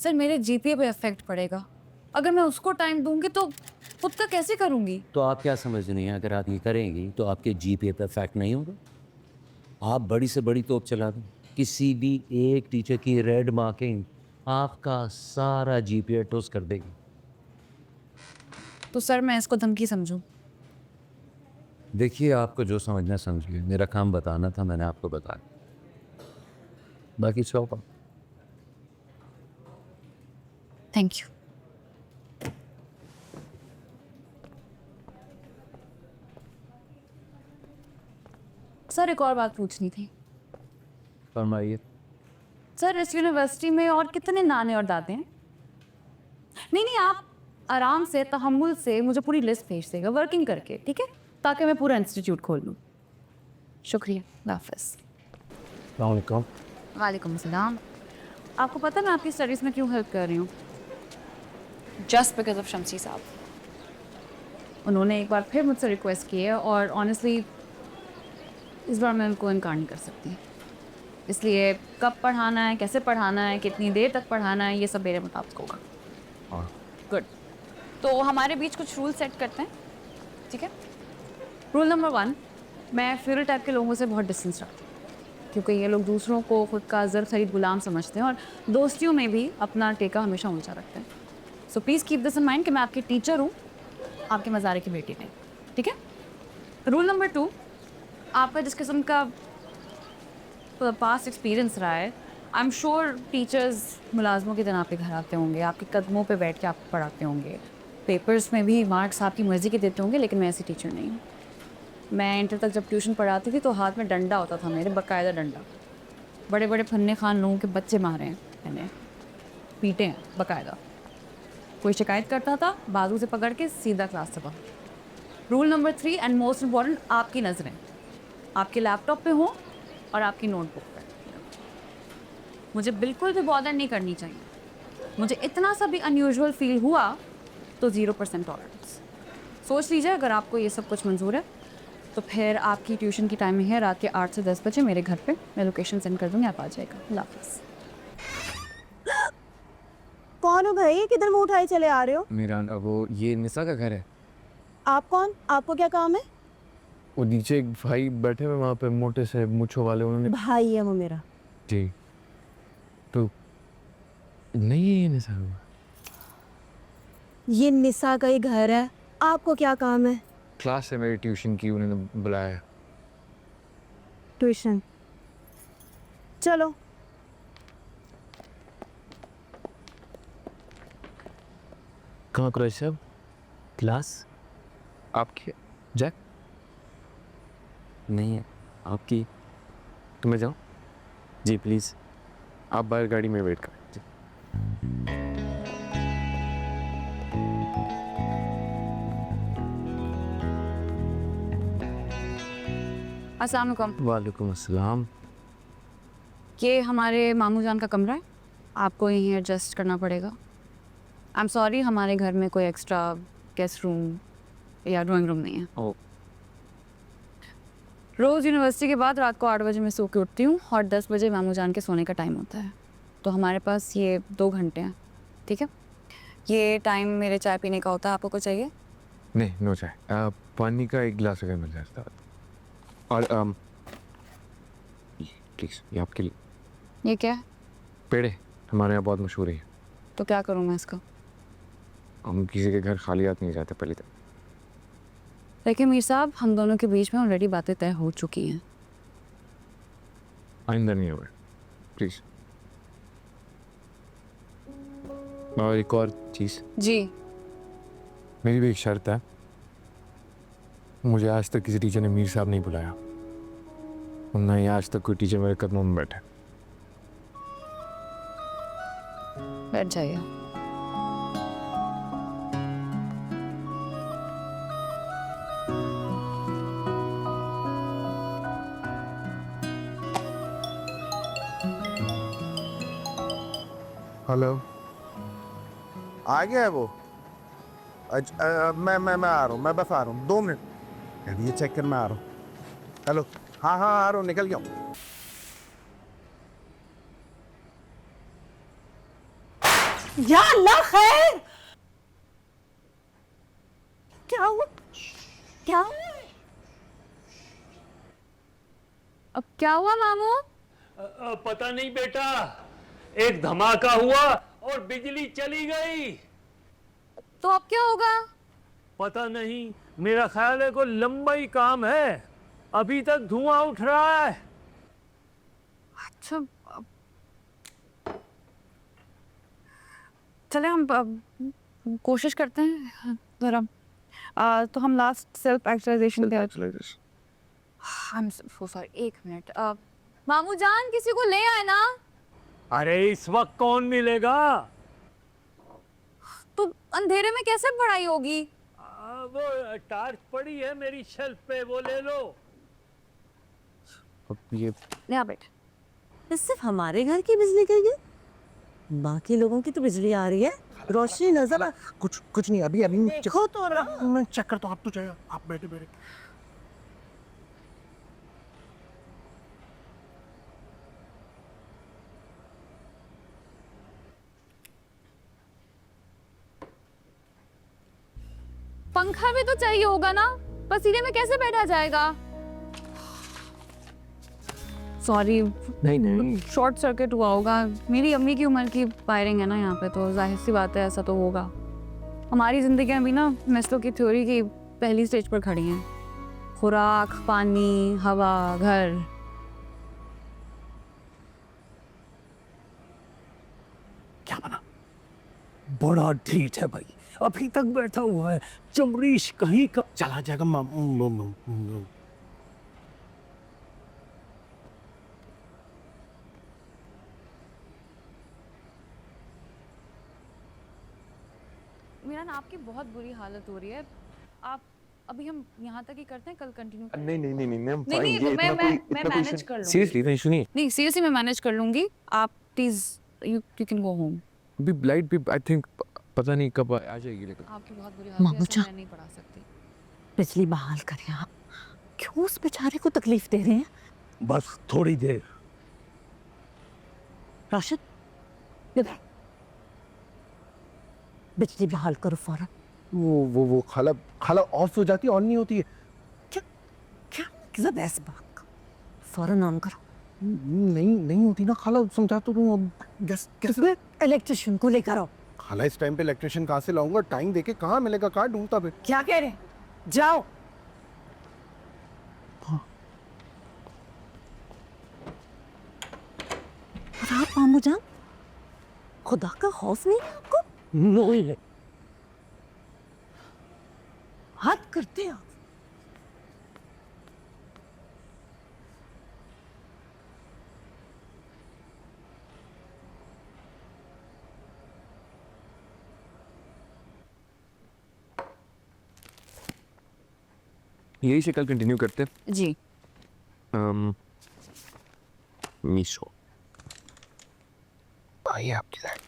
Sir मेरे GPA पे effect पड़ेगा। अगर मैं उसको टाइम दूंगी तो खुद का कैसे करूंगी? तो आप क्या समझ रही हैं, अगर आप ये करेंगी तो आपके जीपीए पे इफेक्ट नहीं होगा? आप बड़ी से बड़ी तोप चला दें, किसी भी एक टीचर की रेड मार्किंग आपका सारा जीपीए टोस कर देगी। तो सर मैं इसको धमकी समझूं? देखिए, आपको जो समझना समझिए, मेरा काम बताना था, मैंने आपको बताया, बाकी सौंपा। Thank you. सर एक और बात पूछनी थी। फरमाइए। सर इस यूनिवर्सिटी में और कितने नाने और दादे हैं? नहीं नहीं, आप आराम से तहम्मुल से मुझे पूरी लिस्ट भेज देगा वर्किंग करके, ठीक है? ताकि मैं पूरा इंस्टीट्यूट खोल लूँ। शुक्रिया, अल्लाह हाफ़िज़। अस्सलाम वालेकुम। वालेकुम सलाम। आपको पता है मैं आपकी स्टडीज़ में क्यों हेल्प कर रही हूँ? जस्ट बिकॉज ऑफ शमसी साहब। उन्होंने एक बार फिर मुझसे रिक्वेस्ट की है और ऑनेस्टली इस बार मैं उनको इनकार नहीं कर सकती। इसलिए कब पढ़ाना है, कैसे पढ़ाना है, कितनी देर तक पढ़ाना है, ये सब मेरे मुताबिक होगा। हाँ। गुड। तो हमारे बीच कुछ रूल सेट करते हैं, ठीक है? रूल नंबर 1, मैं फ्यूरल टाइप के लोगों से बहुत डिस्टेंस रखती हूँ क्योंकि ये लोग दूसरों को खुद का ज़र खरीद गुलाम समझते हैं और दोस्तियों में भी अपना टेका हमेशा ऊंचा रखते हैं। So please keep this in mind कि मैं आपकी टीचर हूँ, आपके मज़ारे की बेटी नहीं, ठीक है? रूल नंबर 2, आपका जिस किस्म का पास्ट एक्सपीरियंस रहा है, आई एम श्योर टीचर्स मुलाजमों के दिन आपके घर आते होंगे, आपके कदमों पे बैठ के आपको पढ़ाते होंगे, पेपर्स में भी मार्क्स आपकी मर्ज़ी के देते होंगे, लेकिन मैं ऐसी टीचर नहीं हूँ। मैं इंटर तक जब ट्यूशन पढ़ाती थी तो हाथ में डंडा होता था मेरे, बाकायदा डंडा। बड़े बड़े फन्ने खान लोगों के बच्चे मारे हैं मैंने, पीटे हैं बाकायदा। कोई शिकायत करता था, बाजू से पकड़ के सीधा क्लास से बाहर। Rule number 3 and most important, आपकी नज़रें आपके लैपटॉप पे हो और आपकी नोटबुक पे। मुझे बिल्कुल भी बॉदर नहीं करनी चाहिए। मुझे इतना सा भी अनयूजुअल फील हुआ तो 0% टॉलरेंस। सोच लीजिए, अगर आपको ये सब कुछ मंजूर है तो फिर आपकी ट्यूशन की टाइमिंग है रात के 8 से 10 बजे मेरे घर पे। मैं लोकेशन सेंड कर दूँगी, आप आ जाएगा। अल्लाह हाफ़िज़। कौन हो भाई, किधर मुंह उठाए चले आ रहे हो? मेरा वो ये निशा का घर है। आप कौन? आपको क्या काम है? वो नीचे एक भाई बैठे हुए वहाँ पे, मोटे से मूंछों वाले, उन्होंने। भाई है वो मेरा। जी। तो नहीं है ये निशा का? ये निशा का ही घर है। आपको क्या काम है? क्लास से मेरी ट्यूशन की उन्होंने बुलाया है। ट्यूशन? चलो। कहाँ क्रॉस साहब? क्लास आपकी जैक नहीं है आपकी। तो मैं जाऊँ? जी प्लीज़। आप बाहर गाड़ी में वेट करें। अस्सलाम वालेकुम। वालेकुम अस्सलाम। ये हमारे मामू जान का कमरा है, आपको यहीं एडजस्ट करना पड़ेगा। आई एम सॉरी, हमारे घर में कोई एक्स्ट्रा गेस्ट रूम या ड्राइंग रूम नहीं है। ओ। रोज़ यूनिवर्सिटी के बाद रात को 8 बजे मैं सो के उठती हूँ और 10 बजे मामू जान के सोने का टाइम होता है। तो हमारे पास ये 2 घंटे हैं, ठीक है? ये टाइम मेरे चाय पीने का होता है। आपको कुछ चाहिए? नहीं, नो चाय। पानी का एक गिलास अगर मिल जाता। और प्लीज़, ये आपके लिए। ये क्या है? पेड़े हमारे यहाँ बहुत मशहूर है। तो क्या करूँ मैं इसका? हम किसी के घर खाली हाथ नहीं जाते पहले तक। देखिए मीर साहब, हम दोनों के बीच में ऑलरेडी बातें तय हो चुकी हैं। आइंदा नहीं होगा प्लीज़। और एक और चीज़, जी। मेरी भी एक शर्त है। मुझे आज तक किसी टीचर ने मीर साहब नहीं बुलाया, और ना ही आज तक कोई टीचर मेरे कदमों में बैठा। बैठ जाइए। हेलो। आ गया है वो? मैं आ रहा हूँ, मैं बस आ रहा हूँ, 2 मिनट। ये चेक कर, मैं आ रहा हूँ। हेलो। हाँ हाँ आ रहा हूँ, निकल गया हूँ। या अल्लाह खैर, क्या हुआ? क्या हुआ? अब क्या हुआ मामू? पता नहीं बेटा, एक धमाका हुआ और बिजली चली गई। तो अब क्या होगा? पता नहीं, मेरा ख्याल है कोई लंबा ही काम है, अभी तक धुआं उठ रहा है। अच्छा चले हम कोशिश करते हैं जरा। तो हम लास्ट सेल्फ एक्चुअलाइजेशन पे। आई एम सो सॉरी, एक मिनट। मामू जान, किसी को ले आए ना। अरे इस वक्त कौन मिलेगा? तो अंधेरे में कैसे पढ़ाई होगी? वो टार्च पड़ी है मेरी शेल्फ पे, वो ले लो। अब ये यहाँ बैठ। सिर्फ हमारे घर की बिजली गई है, बाकी लोगों की तो बिजली आ रही है, रोशनी नजर आ। कुछ नहीं, अभी अभी देखो तो रहा। मैं चेक करता हूँ। आप तो जाइए, आप बैठे बैठे। पंखा भी तो चाहिए होगा ना, पसीने में कैसे बैठा जाएगा? सॉरी, नहीं नहीं, शॉर्ट सर्किट हुआ होगा। मेरी अम्मी की उम्र की वायरिंग है ना यहाँ पे, तो जाहिर सी बात है ऐसा तो होगा। हमारी ज़िंदगियाँ भी ना मेस्लो की थ्योरी की पहली स्टेज पर खड़ी हैं। खुराक, पानी, हवा, घर। क्या बना? बड़ा ढीठ है भाई, अभी तक बैठा हुआ है। चमरीश कहीं का चला जाएगा मेरा ना आपकी बहुत बुरी हालत हो रही है। आप अभी हम यहाँ तक ही करते हैं, कल कंटिन्यू। नहीं नहीं नहीं नहीं मैम, नहीं नहीं, मैं मैनेज कर लूँगी। सीरियसली नहीं सुनिए, नहीं सीरियसली मैं मैनेज कर लूँगी। आप please you can go home. अभी लाइट भी आई थिंक पता नहीं कब आ जाएगी, लेकिन आपकी बहुत बुरी हालत है, ऐसा मैं नहीं पढ़ा सकती। बिजली बहाल करें आप, क्यों उस बेचारे को तकलीफ दे रहे हैं? बस थोड़ी देर। राशिद, इधर बिजली बहाल करो फौरन। वो खाला खाला ऑफ हो जाती है, ऑन नहीं होती है। क्या क्या किस बेस बात, फौरन ऑन करो। नहीं होती ना खाला, समझा तो दूँ। अब कैसे इलेक्ट्रिशियन को लेकर आओ। खाला इस टाइम पे इलेक्ट्रिशियन कहाँ से लाऊंगा? टाइम देके कहाँ मिलेगा? कहाँ ढूंढता फिर? क्या कह रहे हैं? जाओ। और आप मामू जान, खुदा का खौफ नहीं है आपको? नहीं है। हद करते हैं आप। यही से कल कंटिन्यू करते जी। हैं। मीशो आइए आपकी साइड।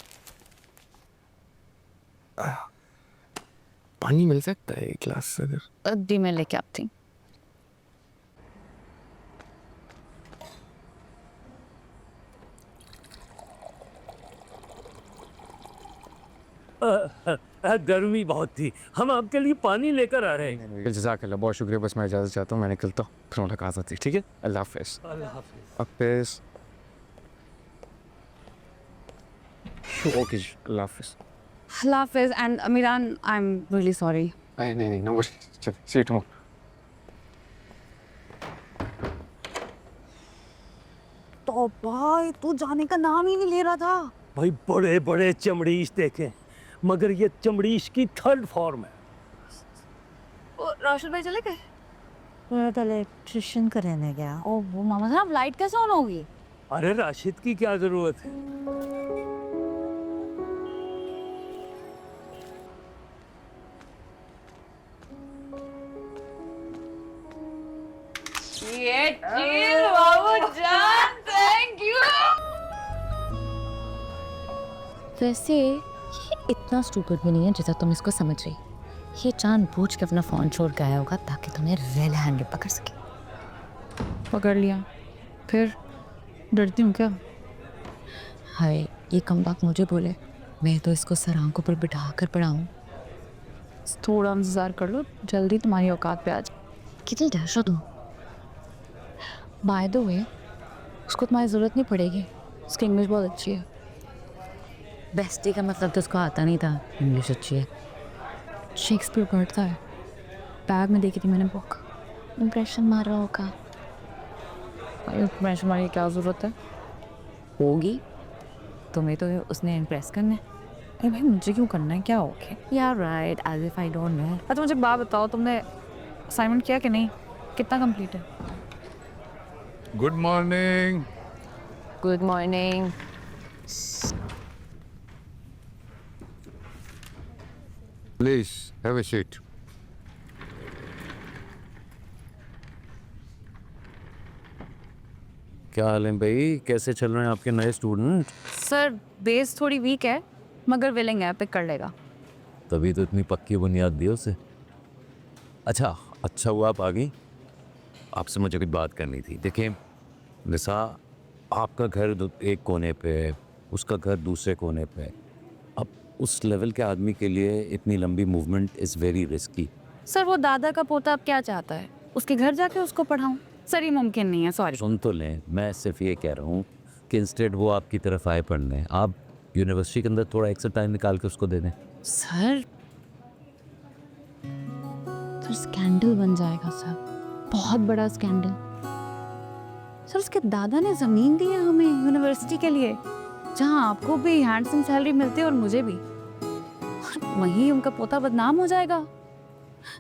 पानी मिल सकता है एक ग्लास अगर? दी मैं लेके आती। गर्मी बहुत थी, हम आपके लिए पानी लेकर आ रहे हैं। जज़ाकल्लाह, बहुत शुक्रिया। बस मैं इजाज़त चाहता हूँ, मैं निकलता हूँ, फिर मुलाकात होती है। ठीक है, अल्लाह हाफिज़। अल्लाह हाफिज़। हाफिज़। ओके, अल्लाह हाफिज़। अल्लाह हाफिज़। And Amiran, I am really sorry. नहीं, नो वरीज, चल सी यू टुमारो। तो भाई तू जाने का नाम ही नहीं ले रहा था। भाई बड़े बड़े चमड़ीश देखे, मगर ये चमड़ीश की थर्ड फॉर्म है। राशिद भाई चले गए? मैं तो इलेक्ट्रिशियन का रहने गया। ओ वो मामा साहब, लाइट कैसे ऑन होगी? अरे राशिद की क्या जरूरत है? ये चीज बाबू जान, थैंक यू। वैसे ये इतना स्टूपिड भी नहीं है जैसा तुम इसको समझ रही। ये जानबूझ के अपना फोन छोड़ गया होगा ताकि तुम्हें रेड हैंडेड पकड़ सके। पकड़ लिया, फिर डरती हूँ क्या? हाय, ये कम बात मुझे बोले, मैं तो इसको सर आंखों पर बिठा कर पढ़ाऊँ। थोड़ा इंतज़ार कर लो, जल्दी तुम्हारी औकात पे आ जाए। कितनी दहशत हो। बाय द वे, उसको तुम्हारी ज़रूरत नहीं पड़ेगी, उसकी इंग्लिश बहुत अच्छी है। बेस्टी का मतलब तो उसको आता नहीं था, इंग्लिश अच्छी है। शेक्सपियर पढ़ता है, बैग में देखी थी मैंने बुक। इम्प्रेशन मार रहा होगा। इम्प्रेशन मारने की क्या ज़रूरत है? होगी, तुम्हें तो उसने इम्प्रेस करना है। अरे भाई मुझे क्यों करना है, क्या हो गया? यार right, as if I don't know. अच्छा मुझे बात बताओ, तुमने असाइनमेंट किया कि नहीं? कितना कंप्लीट है? Good morning. Good morning. Please have a seat. क्या हाल है भाई, कैसे चल रहे हैं आपके नए स्टूडेंट? सर बेस थोड़ी वीक है मगर विलिंग है, पिक कर लेगा। तभी तो इतनी पक्की बुनियाद दी उसे। अच्छा हुआ आप आ गई। आपसे मुझे कुछ बात करनी थी। देखिए निसा, आपका घर एक कोने पे है, उसका घर दूसरे कोने पे है। अब उस लेवल के आदमी के लिए इतनी लंबी movement is very risky. Sir वो दादा का पोता अब क्या चाहता है, उसके घर जाके उसको पढ़ाऊँ? सर ये मुमकिन नहीं है, सॉरी। सुन तो लें, मैं सिर्फ ये कह रहा हूँ कि इंस्टेड वो आपकी तरफ आए पढ़ने, आप यूनिवर्सिटी के अंदर थोड़ा एक्स्ट्रा टाइम निकाल के उसको दे दें। सर सर स्कैंडल बन जाएगा सर, बहुत बड़ा स्कैंडल। सर उसके दादा ने ज़मीन दी है हमें यूनिवर्सिटी के लिए, जहाँ आपको भी हैंडसम सैलरी मिलती है और मुझे भी। वहीं उनका पोता बदनाम हो जाएगा।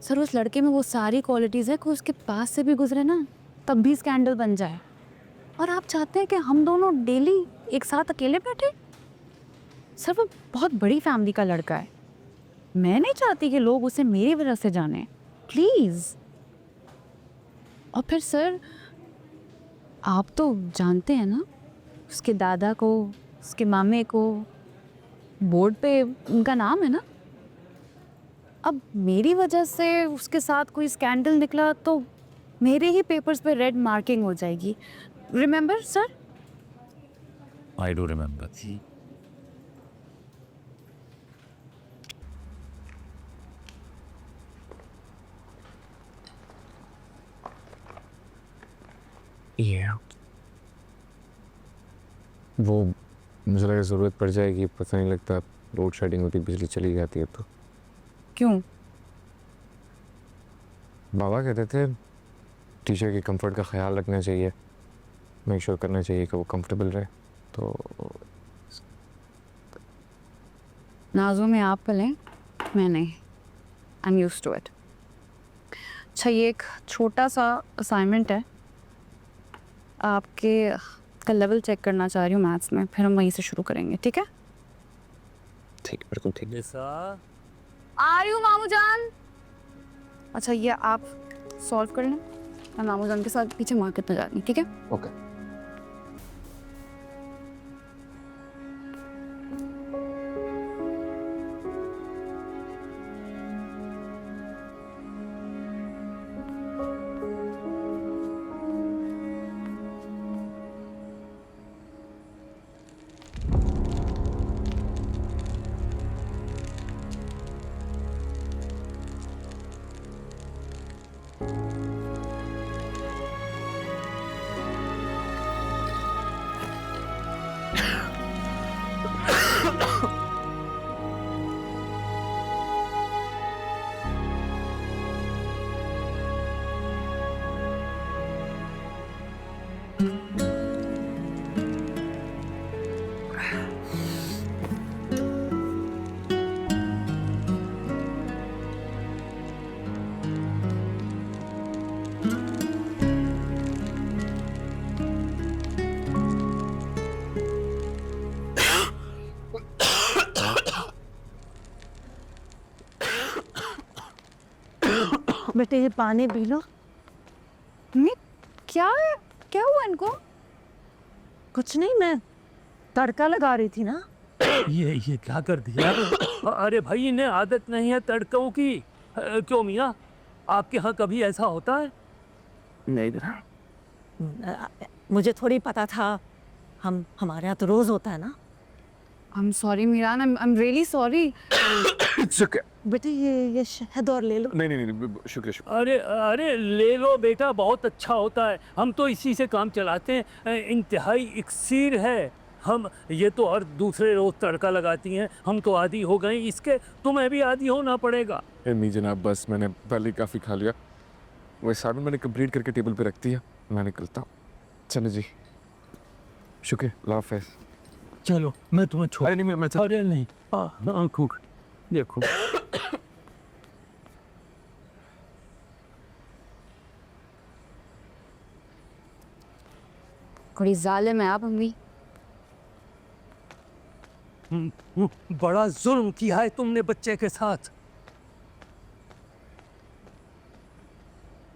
सर उस लड़के में वो सारी क्वालिटीज़ है, कोई उसके पास से भी गुजरे ना तब भी स्कैंडल बन जाए। और आप चाहते हैं कि हम दोनों डेली एक साथ अकेले बैठे? सर वो बहुत बड़ी फैमिली का लड़का है, मैं नहीं चाहती कि लोग उसे मेरी वजह से जाने, प्लीज़। और फिर सर आप तो जानते हैं ना, उसके दादा को, उसके मामे को बोर्ड पे उनका नाम है ना। अब मेरी वजह से उसके साथ कोई स्कैंडल निकला तो मेरे ही पेपर्स पे रेड मार्किंग हो जाएगी। Remember sir? I do remember. वो मुझे लगा ज़रूरत पड़ जाएगी, पता नहीं लगता लोड शेडिंग होती, बिजली चली जाती है तो। क्यों? बाबा कहते थे टीचर के कंफर्ट का ख्याल रखना चाहिए, मेक श्योर करना चाहिए कि वो कंफर्टेबल रहे। तो नाजू में आप पलें, मैं नहीं। I am used to it. अच्छा ये एक छोटा सा असाइनमेंट है, आपके का लेवल चेक करना चाह रही हूँ मैथ्स में, फिर हम वहीं से शुरू करेंगे, ठीक है? ठीक, बिल्कुल ठीक। निसा, आ रही हूँ मामू जान। अच्छा ये आप सॉल्व कर लें, मैं मामू जान के साथ पीछे मार्केट में जा रही हूँ, ठीक है? ओके। बेटे ये पानी पी लो। नहीं, क्या है? क्या हुआ इनको? कुछ नहीं, मैं तड़का लगा रही थी ना। ये क्या कर दिया? अरे भाई इन्हें आदत नहीं है तड़कों की। क्यों मियाँ, आपके यहाँ कभी ऐसा होता है? मुझे थोड़ी पता था, हमारे यहाँ तो रोज होता है ना। I'm sorry Miran, I'm really sorry. बेटे ये शहद और ले लो। नहीं नहीं नहीं, शुक्रिया शुक्रिया। अरे अरे ले लो बेटा, बहुत अच्छा होता है, हम तो इसी से काम चलाते हैं, इंतहाई इक्सीर है। हम ये तो हर दूसरे रोज तड़का लगाती हैं, हम तो आदी हो गए इसके, तुम्हें भी आदी होना पड़ेगा। नहीं जनाब, बस मैंने पहले ही काफ़ी खा लिया। वो असाइनमेंट मैंने कंप्लीट करके टेबल पे रख दिया, मैं निकलता हूँ। चलो जी, शुक्रिया, अल्लाह हाफ़िज़। चलो मैं तुम्हें छोड़, अरे नहीं मैं अरे नहीं, आँखों देखो। थोड़ी जालिम है आप अम्मी। बड़ा जुल्म किया है तुमने बच्चे के साथ।